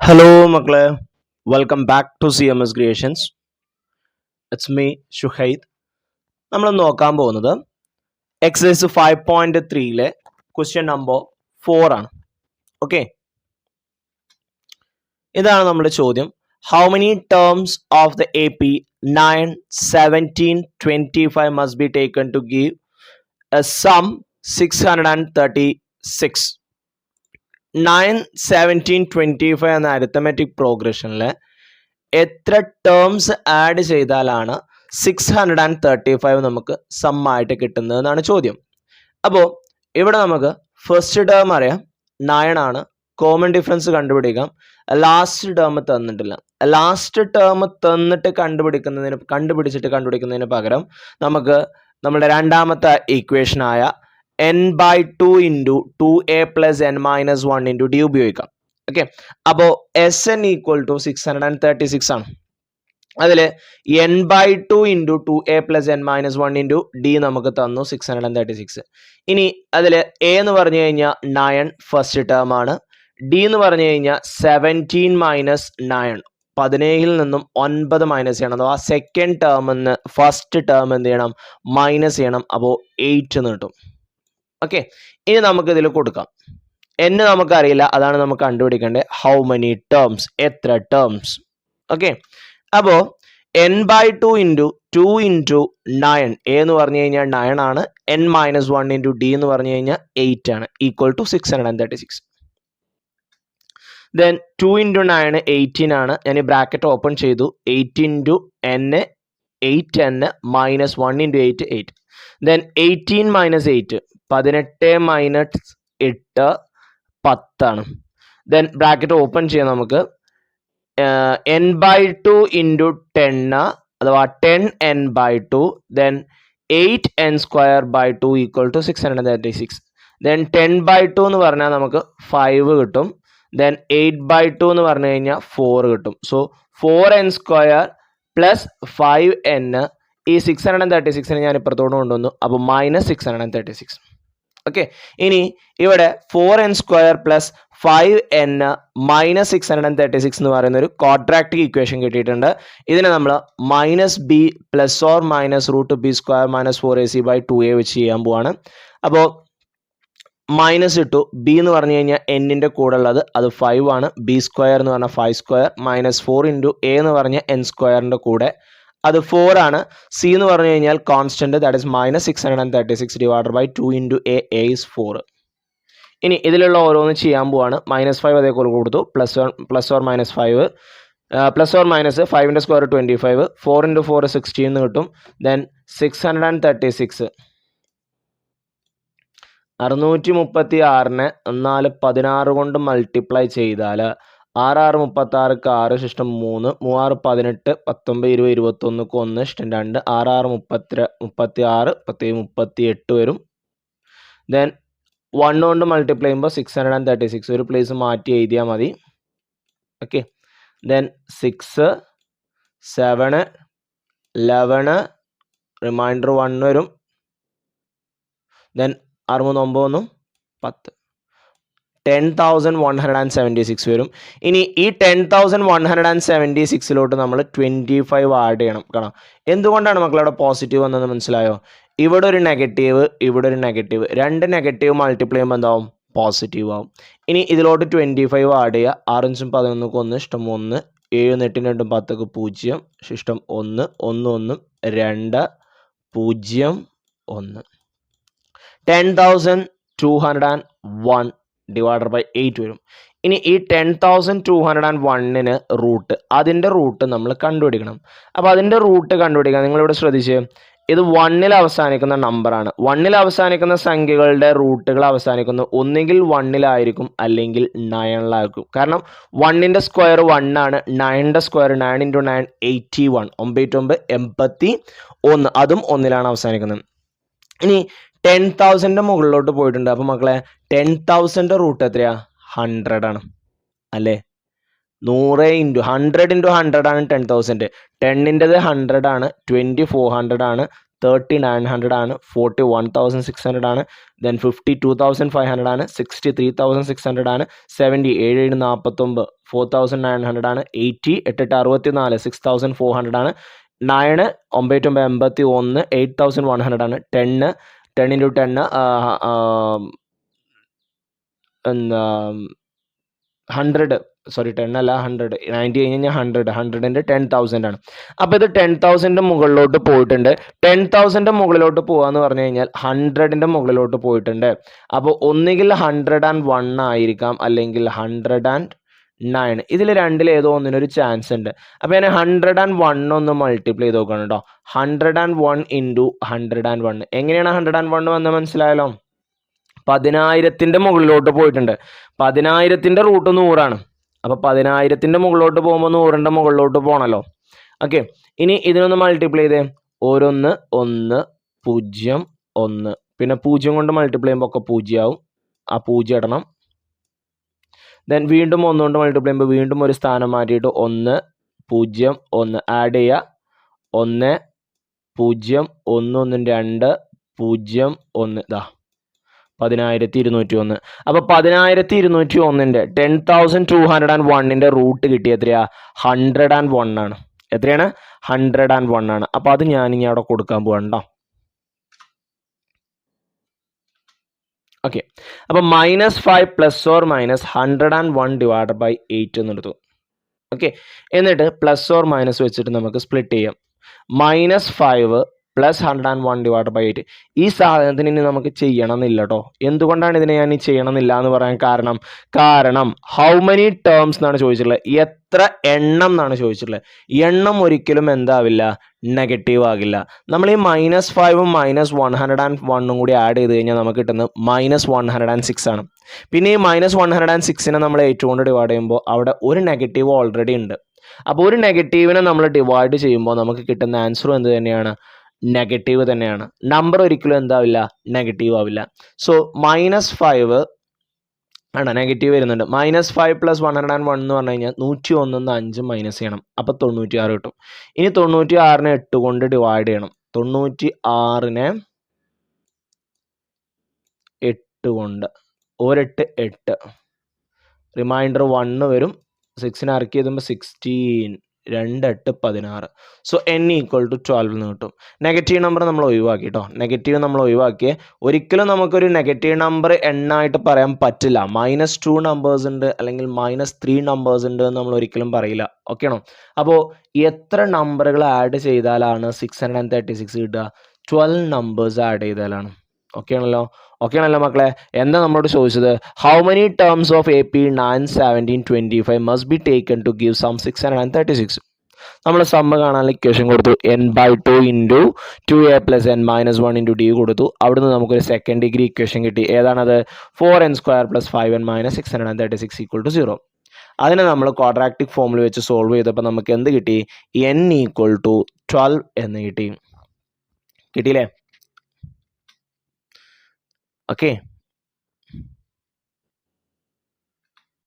Hello മക്കളെ, welcome back to CMS creations. It's me Shuhaid. നമ്മൾ നോക്കാൻ പോകുന്നത് എക്സസൈസ് 5.3 ക്വസ്റ്റ്യൻ നമ്പർ 4 ആണ്. ഓക്കെ, ഇതാണ് നമ്മുടെ ചോദ്യം. How many terms of the AP 9, 17, 25 must be taken to give a sum 636. 9, 17, 25 എന്ന അരിത്തമെറ്റിക് പ്രോഗ്രഷനിൽ എത്ര ടേംസ് ആഡ് ചെയ്താലാണ് 635 നമുക്ക് സം ആയിട്ട് കിട്ടുന്നത് എന്നാണ് ചോദ്യം. അപ്പോൾ ഇവിടെ നമുക്ക് ഫസ്റ്റ് ടേം അറിയാം, 9 ആണ്. കോമൺ ഡിഫറൻസ് കണ്ടുപിടിക്കാം. ലാസ്റ്റ് ടേം തന്നിട്ടില്ല. ലാസ്റ്റ് ടേം തന്നിട്ട് കണ്ടുപിടിക്കുന്നതിന് പകരം നമുക്ക് നമ്മുടെ രണ്ടാമത്തെ ഇക്വേഷനായ n/2 into 2a plus n minus 1 into d ഉപയോഗിക്കാം. ഓക്കെ, അപ്പോൾ Sn equal to 636 ആണ്. അതിൽ n/2 into 2a plus n minus 1 into d നമുക്ക് തന്നു 636. ഇനി അതിൽ a എന്ന് പറഞ്ഞു കഴിഞ്ഞാൽ 9 ഫസ്റ്റ് ടേം ആണ്. d എന്ന് പറഞ്ഞു കഴിഞ്ഞാൽ 17 മൈനസ് 9, 17 നിന്നും 9 മൈനസ് ചെയ്യണം. അഥവാ സെക്കൻഡ് ടേമിന്ന് ഫസ്റ്റ് ടേം എന്ത് ചെയ്യണം? മൈനസ് ചെയ്യണം. അപ്പോൾ 8 എന്ന് കിട്ടും. ഓക്കെ, ഇനി നമുക്ക് ഇതിൽ കൊടുക്കാം. n നമുക്കറിയില്ല, അതാണ് നമുക്ക് കണ്ടുപിടിക്കേണ്ടത്. ഹൗ മെനി ടേംസ്, എത്ര ടേംസ്. ഓക്കെ, അപ്പോൾ n/2 ഇൻറ്റു 2 ഇൻറ്റു 9, a എന്ന് പറഞ്ഞു കഴിഞ്ഞാൽ 9 ആണ്. n മൈനസ് 1 ഇൻറ്റു d എന്ന് പറഞ്ഞു കഴിഞ്ഞാൽ 8 ആണ്, ഈക്വൽ ടു 636. ദെൻ 2 ഇൻറ്റു 9 18 ആണ്. ഞാൻ ഈ ബ്രാക്കറ്റ് ഓപ്പൺ ചെയ്തു. 8 into n 8n minus 1 into 8 8. Then 18 minus 8 18 minus 8 10 ആണ്. ദെൻ ബ്രാക്കറ്റ് ഓപ്പൺ ചെയ്യാം നമുക്ക്. n/2 ഇൻറ്റു 10 അഥവാ 10n/2. Then 8n square by 2 equal to 636. Then 10/2 എന്ന് പറഞ്ഞാൽ നമുക്ക് 5 കിട്ടും. ദെൻ 8/2 എന്ന് പറഞ്ഞു കഴിഞ്ഞാൽ 4 കിട്ടും. So 4n square plus 5n. ഈ 636 ഞാൻ ഇപ്പുറത്തോട്ട് കൊണ്ടുവന്നു. അപ്പോൾ മൈനസ് 636. ഓക്കെ, ഇനി ഇവിടെ 4n square plus 5n minus 636 എന്ന് പറയുന്ന ഒരു ക്വാഡ്രാറ്റിക് ഇക്വേഷൻ കിട്ടിയിട്ടുണ്ട്. ഇതിനെ നമ്മൾ minus b plus or minus root b square minus 4ac by 2a വെച്ച് ചെയ്യാൻ പോവാണ്. അപ്പോൾ മൈനസ് ഇട്ടു. ബി എന്ന് പറഞ്ഞു കഴിഞ്ഞാൽ എന്നിൻ്റെ കൂടെ ഉള്ളത് അത് 5 ആണ്. ബി സ്ക്വയർ എന്ന് പറഞ്ഞാൽ 5 സ്ക്വയർ മൈനസ് 4 ഇൻറ്റു എ എന്ന് പറഞ്ഞാൽ n സ്ക്വയറിൻ്റെ കൂടെ അത് 4 ആണ്. സി എന്ന് പറഞ്ഞു കഴിഞ്ഞാൽ constant, that is minus 636 divided by 2 into A is 4. ഇനി ഇതിലുള്ള ഓരോന്ന് ചെയ്യാൻ പോവാണ്. -5 അതേപോലെ കൊടുത്തു. Plus or minus 5 plus or minus 5ൻ്റെ സ്ക്വയർ 25. 4 ഇൻറ്റു 4 16 എന്ന് കിട്ടും. ദെൻ 636 636നെ 16 കൊണ്ട് മൾട്ടിപ്ലൈ ചെയ്താൽ 6 6 36 6 ശിഷ്ടം 3 3 6 18 19 20 21 1 ശിഷ്ടം 2 6 6 36 17 38 വരും. ദെൻ 1 കൊണ്ട് മൾട്ടിപ്ലൈ ചെയ്യുമ്പോൾ 636 ഒരു പ്ലേസ് മാറ്റി എഴുതിയാൽ മതി. ഓക്കെ, ദെൻ 6 7 11 റിമൈൻഡർ 1 വരും. ദെൻ 6 9 10 10,176 വരും. ഇനി ഈ 10,176 നമ്മൾ 25 ആഡ് ചെയ്യണം. കാണാം എന്തുകൊണ്ടാണ് മക്കളവിടെ പോസിറ്റീവ് വന്നതെന്ന് മനസ്സിലായോ? ഇവിടെ ഒരു നെഗറ്റീവ്, ഇവിടെ ഒരു നെഗറ്റീവ്, രണ്ട് നെഗറ്റീവ് മൾട്ടിപ്ലൈ ചെയ്യുമ്പോൾ എന്താവും? പോസിറ്റീവ് ആവും. ഇനി ഇതിലോട്ട് 25 ആഡ് ചെയ്യുക. 6 5 11 1 ഇഷ്ടം 1 7 8 2 10 0 ശിഷ്ടം 1 1 1 2 0 1. 10,201 ഡിവൈഡഡ് ബൈ 8 വരും. ഇനി ഈ 10,201ന് റൂട്ട്, അതിൻ്റെ റൂട്ട് നമ്മൾ കണ്ടുപിടിക്കണം. അപ്പോൾ അതിൻ്റെ റൂട്ട് കണ്ടുപിടിക്കാൻ നിങ്ങളിവിടെ ശ്രദ്ധിച്ച്, ഇത് 1ൽ അവസാനിക്കുന്ന നമ്പറാണ്. 1ൽ അവസാനിക്കുന്ന സംഖ്യകളുടെ റൂട്ടുകൾ അവസാനിക്കുന്നത് ഒന്നുകിൽ 1ലായിരിക്കും അല്ലെങ്കിൽ 9ലായിരിക്കും. കാരണം 1ൻ്റെ സ്ക്വയർ 1 ആണ്. 9ൻ്റെ സ്ക്വയർ 9 ഇൻറ്റു 9 81 99 81, അതും 1ലാണ് അവസാനിക്കുന്നത്. ഇനി 10,000ൻ്റെ മുകളിലോട്ട് പോയിട്ടുണ്ട്. അപ്പോൾ മക്കളെ 10,000ൻ്റെ റൂട്ട് എത്രയാ? 100 ആണ് അല്ലേ? 100 ഇൻറ്റു 100 ഇൻറ്റു 100 ആണ് 10,000. 10ൻ്റെത് 100 ആണ്. 2400 ആണ്. 3900 ആണ്, 41,600 ആണ്, ദെൻ 52,500 ആണ്, 63,600 ആണ്, 70 7,49 4,900 ആണ്, 80 8,64 6,400 ആണ്, 9 9,81 8,100 ആണ്, 10 10 into 10 100 സോറി 10 അല്ല 100 90 കഴിഞ്ഞാൽ 100ൻ്റെ 10,000 ആണ്. അപ്പോൾ ഇത് 10,000 മുകളിലോട്ട് പോയിട്ടുണ്ട്. 10,000 മുകളിലോട്ട് പോകാന്ന് പറഞ്ഞു കഴിഞ്ഞാൽ 100ൻ്റെ മുകളിലോട്ട് പോയിട്ടുണ്ട്. അപ്പോൾ ഒന്നുകിൽ 101 ആയിരിക്കാം, അല്ലെങ്കിൽ 109. ഇതിൽ രണ്ടിൽ ഏതോ ഒന്നിനൊരു ചാൻസ് ഉണ്ട്. അപ്പോൾ ഞാൻ 101 ഒന്ന് മൾട്ടിപ്ലൈ ചെയ്ത് നോക്കണം കേട്ടോ. 101 ഇൻറ്റു 101 എങ്ങനെയാണ് 101 വന്ന് മനസ്സിലായല്ലോ? 10,000ൻ്റെ മുകളിലോട്ട് പോയിട്ടുണ്ട്. 10,000ൻ്റെ റൂട്ട് 100 ആണ്. അപ്പോൾ 10,000ൻ്റെ മുകളിലോട്ട് പോകുമ്പോൾ 100ൻ്റെ മുകളിലോട്ട് പോകണമല്ലോ. ഓക്കെ, ഇനി ഇതിനൊന്ന് മൾട്ടിപ്ലൈ ചെയ്തേ. ഓരോന്ന് 1 0 1, പിന്നെ 0 കൊണ്ട് മൾട്ടിപ്ലൈ ചെയ്യുമ്പോൾ ഒക്കെ 0 ആവും. ആ 0 ഇടണം. ദെൻ വീണ്ടും 1 കൊണ്ട് മൾട്ടിപ്ലൈ ചെയ്യുമ്പോൾ വീണ്ടും ഒരു സ്ഥാനം മാറ്റിയിട്ട് 1 0 1 ആഡ് ചെയ്യുക. 1 0 1 1 2 0 1 ഇതാ 10,201. അപ്പോൾ 10,201ൻ്റെ 10,201ൻ്റെ റൂട്ട് കിട്ടിയ എത്രയാ? 101 ആണ്. എത്രയാണ്? 101 ആണ്. അപ്പോൾ അത് ഞാനിനി അവിടെ കൊടുക്കാൻ പോകണ്ടോ. ഓക്കെ, അപ്പോൾ -5 ± 101 ഡിവൈഡഡ് ബൈ 8 എന്നെടുത്തു. ഓക്കെ, എന്നിട്ട് പ്ലസ് ഓർ മൈനസ് വെച്ചിട്ട് നമുക്ക് സ്പ്ലിറ്റ് ചെയ്യാം. -5 + 101 ഡിവൈഡ് ബൈ 8. ഈ സാധനത്തിന് ഇനി നമുക്ക് ചെയ്യണമെന്നില്ല കേട്ടോ. എന്തുകൊണ്ടാണ് ഇതിനെ ഞാൻ ഈ ചെയ്യണമെന്നില്ല എന്ന് പറയാൻ കാരണം ഹൗ മെനി ടേംസ് എന്നാണ് ചോദിച്ചിട്ടുള്ളത്, എത്ര എണ്ണം എന്നാണ് ചോദിച്ചിട്ടുള്ളത്. എണ്ണം ഒരിക്കലും എന്താവില്ല? നെഗറ്റീവ് ആകില്ല. നമ്മൾ ഈ -5ഉം -101 കൂടി ആഡ് ചെയ്ത് കഴിഞ്ഞാൽ നമുക്ക് കിട്ടുന്നത് -106 ആണ്. പിന്നെ ഈ -106നെ നമ്മൾ 8 കൊണ്ട് ഡിവൈഡ് ചെയ്യുമ്പോൾ അവിടെ ഒരു നെഗറ്റീവ് ഓൾറെഡി ഉണ്ട്. അപ്പോൾ ഒരു നെഗറ്റീവിനെ നമ്മൾ ഡിവൈഡ് ചെയ്യുമ്പോൾ നമുക്ക് കിട്ടുന്ന ആൻസറും എന്ത് തന്നെയാണ്? നെഗറ്റീവ് തന്നെയാണ്. നമ്പർ ഒരിക്കലും എന്താവില്ല? നെഗറ്റീവ് ആവില്ല. സോ -5 ആണ് നെഗറ്റീവ് വരുന്നുണ്ട്. -5 + 101 എന്ന് പറഞ്ഞു കഴിഞ്ഞാൽ 101 5 മൈനസ് ചെയ്യണം. അപ്പോൾ 96 കിട്ടും. ഇനി 96നെ 8 കൊണ്ട് ഡിവൈഡ് ചെയ്യണം. 96നെ 8 കൊണ്ട് 1 8 റിമൈൻഡർ 1 വരും. 6നെ അറക്കി എഴുതുമ്പോൾ 16 2 8 16. സോ n = 12 എന്ന് കിട്ടും. നെഗറ്റീവ് നമ്പർ നമ്മൾ ഒഴിവാക്കി കേട്ടോ. നെഗറ്റീവ് നമ്മൾ ഒഴിവാക്കിയേ. ഒരിക്കലും നമുക്കൊരു നെഗറ്റീവ് നമ്പർ എണ്ണായിട്ട് പറയാൻ പറ്റില്ല. -2 നമ്പേഴ്സ് ഉണ്ട്, അല്ലെങ്കിൽ -3 നമ്പേഴ്സ് ഉണ്ട് എന്ന് നമ്മൾ ഒരിക്കലും പറയില്ല. ഓക്കെ ആണോ? അപ്പോൾ എത്ര നമ്പറുകൾ ആഡ് ചെയ്താലാണ് 636 കിട്ടുക? 12 നമ്പേഴ്സ് ആഡ് ചെയ്താലാണ്. ഓക്കെ ആണല്ലോ മക്കളെ? എന്താ നമ്മളോട് ചോദിച്ചത്? How many terms of AP 9 17 25 must be taken to give sum 636. നമ്മൾ സമ്മ് കാണാനുള്ള ഇക്വേഷൻ കൊടുത്തു. n/2 into 2a + n - 1 into d കൊടുത്തു. അവിടുന്ന് നമുക്കൊരു സെക്കൻഡ് ഡിഗ്രി ഇക്വേഷൻ കിട്ടി. ഏതാണത്? 4n² + 5n - 636 = 0. അതിനെ നമ്മൾ ക്വാഡ്രാറ്റിക് ഫോമിൽ വെച്ച് സോൾവ് ചെയ്തപ്പോൾ നമുക്ക് എന്ത് കിട്ടി? n = 12 എന്ന് കിട്ടിയില്ലേ? ഓക്കെ,